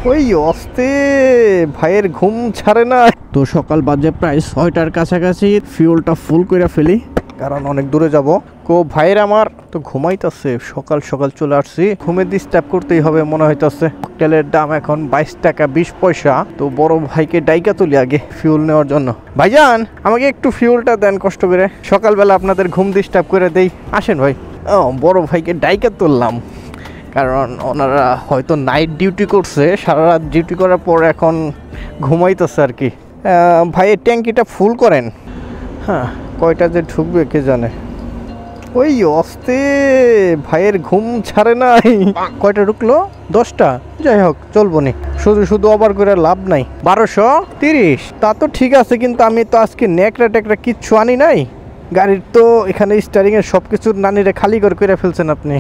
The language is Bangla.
ওই অস্তে ভাইয়ের ঘুম ছাড়ে না। তো সকাল বাজে প্রায় 6টার কাছাকাছি, ফিউলটা ফুল করে ফেলি কারণ অনেক দূরে যাব। কো ভাইয়ের আমার তো ঘুমাইতেছে, সকাল সকাল চলে আসছি, ঘুমে ডিস্টার্ব করতেই হবে মনে হইতেছে। তেলের দাম এখন 22 টাকা 20 পয়সা। তো বড় ভাইকে ডাইকা তুলি আগে ফিউল নেওয়ার জন্য। ভাইজান আমাকে একটু ফিউলটা দেন কষ্ট করে, সকালবেলা আপনাদের ঘুম ডিস্টার্ব করে দেই। আসেন ভাই। ও বড় ভাইকে ডাইকা তুললাম কারণ ওনারা হয়তো নাইট ডিউটি করছে, সারা রাত ডিউটি করার পর এখন ঘুমাইতেছে আর কি। ভাইয়ের ট্যাঙ্কিটা ফুল করেন। হ্যাঁ, কয়টা যে ঢুকবে কে জানে। ওই অস্তে ভাইয়ের ঘুম ছাড়ে নাই। কয়টা ঢুকলো? 10টা। যাই হোক চলবো নি, শুধু শুধু ওভার করে লাভ নাই। 1230 তা তো ঠিক আছে, কিন্তু আমি তো আজকে ন্যাকড়া ট্যাকড়া কিচ্ছু আনি নাই। গাড়ির তো এখানে স্টারিং এর সবকিছুর নানিরে খালি করে ফেলছেন আপনি।